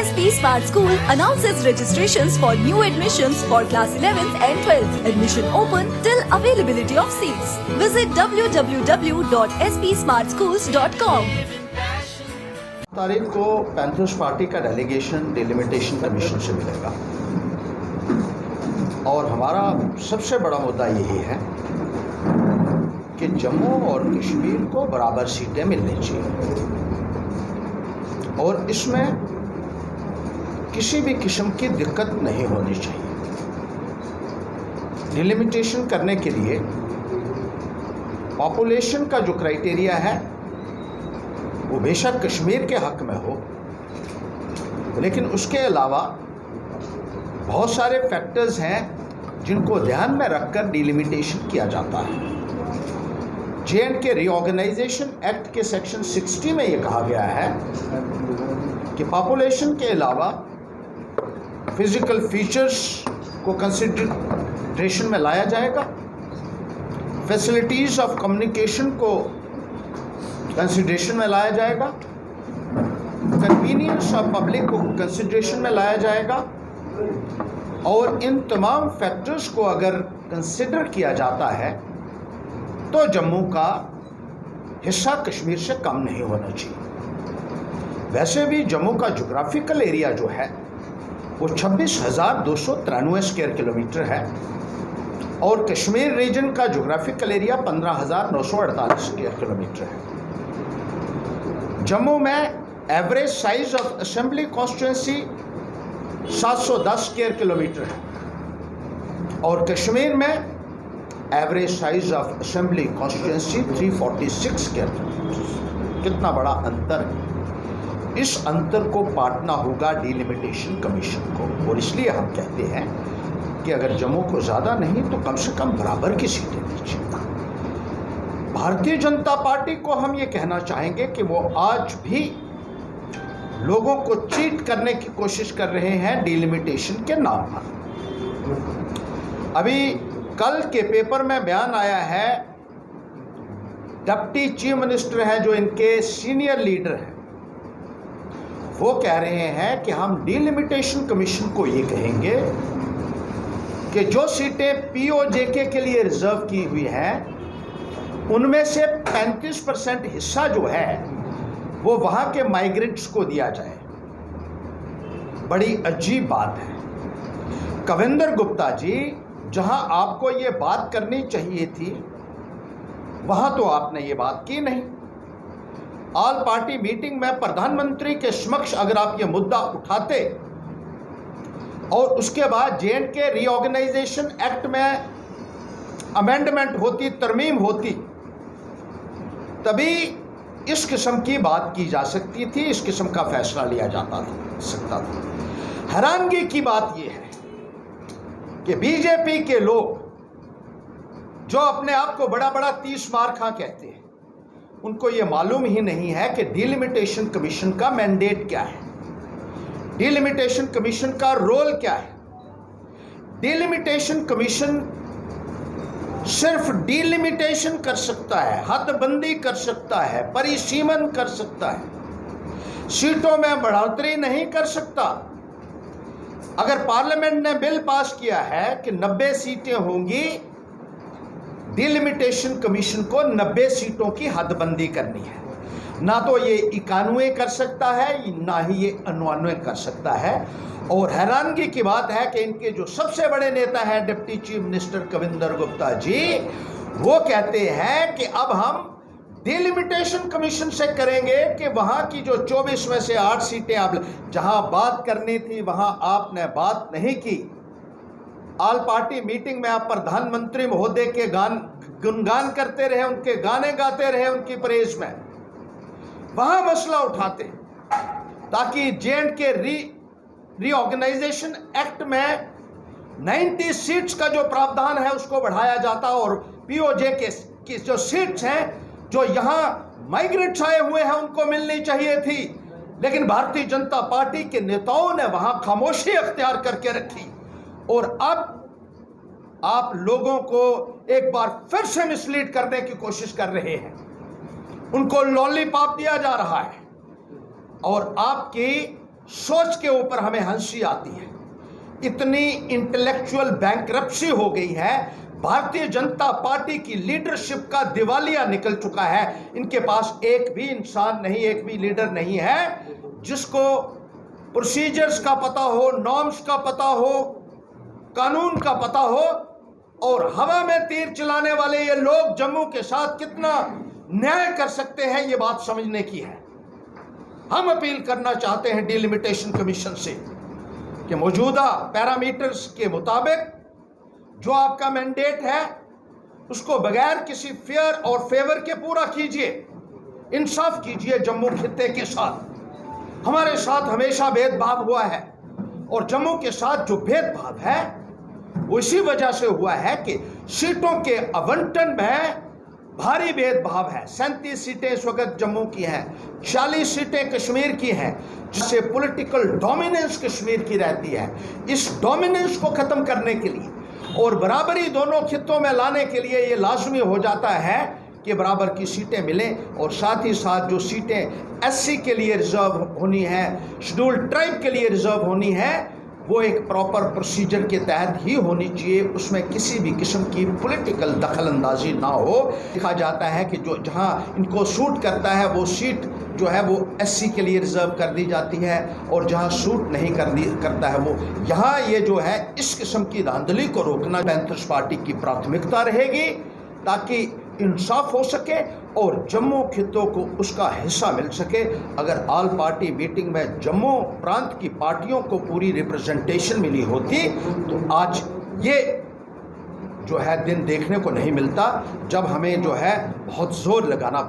SP Smart School announces registrations for new admissions for class 11th and 12th. Admission open till availability of seats. Visit www.spsmartschools.com. तारीख को panthers party का delegation delimitation commission से मिलेगा और हमारा सबसे बड़ा मुद्दा यही है कि जम्मू और कश्मीर को बराबर सीटें मिलनी चाहिए और इसमें किसी भी किस्म की दिक्कत नहीं होनी चाहिए। डिलिमिटेशन करने के लिए पॉपुलेशन का जो क्राइटेरिया है वो बेशक कश्मीर के हक में हो, लेकिन उसके अलावा बहुत सारे फैक्टर्स हैं जिनको ध्यान में रखकर डिलिमिटेशन किया जाता है। J&K रीऑर्गेनाइजेशन एक्ट के सेक्शन 60 में ये कहा गया है कि पॉपुलेशन के अलावा फिजिकल फीचर्स को कंसिडरेशन में लाया जाएगा, फैसिलिटीज़ ऑफ कम्युनिकेशन को कंसिडरेशन में लाया जाएगा, कन्वीनियंस ऑफ पब्लिक को कंसिडरेशन में लाया जाएगा और इन तमाम फैक्टर्स को अगर कंसिडर किया जाता है तो जम्मू का हिस्सा कश्मीर से कम नहीं होना चाहिए। वैसे भी जम्मू का जोग्राफिकल एरिया जो है वो 26,293 स्क्वायर किलोमीटर है और कश्मीर रीजन का जोग्राफिकल एरिया 15,948 स्क्वायर किलोमीटर है। जम्मू में average size of assembly constituency 710 square kilometre है और कश्मीर में average size of assembly constituency 346 square kilometre. कितना बड़ा अंतर है। इस अंतर को पाटना होगा डिलिमिटेशन कमीशन को और इसलिए हम कहते हैं कि अगर जम्मू को ज़्यादा नहीं तो कम से कम बराबर की सीटें दीजिए। भारतीय जनता पार्टी को हम ये कहना चाहेंगे कि वो आज भी लोगों को चीट करने की कोशिश कर रहे हैं डिलिमिटेशन के नाम पर। अभी कल के पेपर में बयान आया है, डिप्टी चीफ मिनिस्टर हैं जो इनके सीनियर लीडर हैं, वो कह रहे हैं कि हम डिलिमिटेशन कमीशन को ये कहेंगे कि जो सीटें POJK के लिए रिजर्व की हुई हैं उनमें से 35% हिस्सा जो है वो वहाँ के माइग्रेंट्स को दिया जाए। बड़ी अजीब बात है। कविंदर गुप्ता जी, जहाँ आपको ये बात करनी चाहिए थी वहाँ तो आपने ये बात की नहीं। ऑल पार्टी मीटिंग में प्रधानमंत्री के समक्ष अगर आप ये मुद्दा उठाते और उसके बाद J&K रीऑर्गेनाइजेशन एक्ट में अमेंडमेंट होती, तरमीम होती, तभी इस किस्म की बात की जा सकती थी, इस किस्म का फैसला लिया जाता सकता था। हैरानगी की बात यह है कि बीजेपी के लोग जो अपने आप को बड़ा बड़ा 30 मार खा कहते हैं, उनको ये मालूम ही नहीं है कि डिलिमिटेशन कमीशन का मैंडेट क्या है, डिलिमिटेशन कमीशन का रोल क्या है। डिलिमिटेशन कमीशन सिर्फ डिलिमिटेशन कर सकता है, हदबंदी कर सकता है, परिसीमन कर सकता है, सीटों में बढ़ोतरी नहीं कर सकता। अगर पार्लियामेंट ने बिल पास किया है कि 90 सीटें होंगी, डिलिमिटेशन कमीशन को 90 सीटों की हदबंदी करनी है। ना तो ये 91 कर सकता है, ना ही ये 99 कर सकता है। और हैरानगी की बात है कि इनके जो सबसे बड़े नेता हैं deputy chief minister Kavinder Gupta ji, वो कहते हैं कि अब हम डिलिमिटेशन कमीशन से करेंगे कि वहाँ की जो 24 में से 8 सीटें आप जहाँ बात करनी थी वहाँ आपने बात नहीं की। ऑल पार्टी मीटिंग में आप प्रधानमंत्री महोदय के गुणगान करते रहे, उनके गाने गाते रहे, उनकी प्रेज में, वहाँ मसला उठाते ताकि J&K रीऑर्गेनाइजेशन एक्ट में 90 सीट्स का जो प्रावधान है उसको बढ़ाया जाता और POJK की जो सीट्स हैं जो यहाँ माइग्रेंट्स आए हुए हैं उनको मिलनी चाहिए थी, लेकिन भारतीय जनता पार्टी के नेताओं ने वहाँ खामोशी अख्तियार करके रखी और अब आप लोगों को एक बार फिर से मिसलीड करने की कोशिश कर रहे हैं। उनको लॉलीपॉप दिया जा रहा है और आपकी सोच के ऊपर हमें हंसी आती है। इतनी इंटेलेक्चुअल बैंकरप्सी हो गई है, भारतीय जनता पार्टी की लीडरशिप का दिवालिया निकल चुका है। इनके पास एक भी इंसान नहीं, एक भी लीडर नहीं है जिसको प्रोसीजर्स का पता हो, नॉर्म्स का पता हो, कानून का पता हो। और हवा में तीर चलाने वाले ये लोग जम्मू के साथ कितना न्याय कर सकते हैं, ये बात समझने की है। हम अपील करना चाहते हैं डिलिमिटेशन कमीशन से कि मौजूदा पैरामीटर्स के मुताबिक जो आपका मैंडेट है उसको बगैर किसी फेयर और फेवर के पूरा कीजिए, इंसाफ कीजिए। जम्मू खित्ते के साथ हमारे साथ हमेशा भेदभाव हुआ है, और जम्मू के साथ जो भेदभाव है वो इसी वजह से हुआ है कि सीटों के आवंटन में भारी भेदभाव है। 37 सीटें इस वक्त जम्मू की हैं, 40 सीटें कश्मीर की हैं, जिससे पॉलिटिकल डोमिनेंस कश्मीर की रहती है। इस डोमिनेंस को खत्म करने के लिए और बराबरी दोनों खित्तों में लाने के लिए ये लाजमी हो जाता है कि बराबर की सीटें मिलें, और साथ ही साथ जो सीटें एससी के लिए रिजर्व होनी है, शेड्यूल्ड ट्राइब के लिए रिजर्व होनी है, वो एक प्रॉपर प्रोसीजर के तहत ही होनी चाहिए। उसमें किसी भी किस्म की पॉलिटिकल दखलंदाजी ना हो। देखा जाता है कि जो जहां इनको सूट करता है वो सीट जो है वो एससी के लिए रिजर्व कर दी जाती है, और जहां सूट नहीं करता है वो यहाँ ये जो है इस किस्म की धांधली को रोकना पैंथर्स पार्टी की प्राथमिकता रहेगी, ताकि इंसाफ हो सके और जम्मू खित्तों को उसका हिस्सा मिल सके। अगर ऑल पार्टी मीटिंग में जम्मू प्रांत की पार्टियों को पूरी रिप्रेजेंटेशन मिली होती तो आज ये जो है दिन देखने को नहीं मिलता, जब हमें जो है बहुत जोर लगाना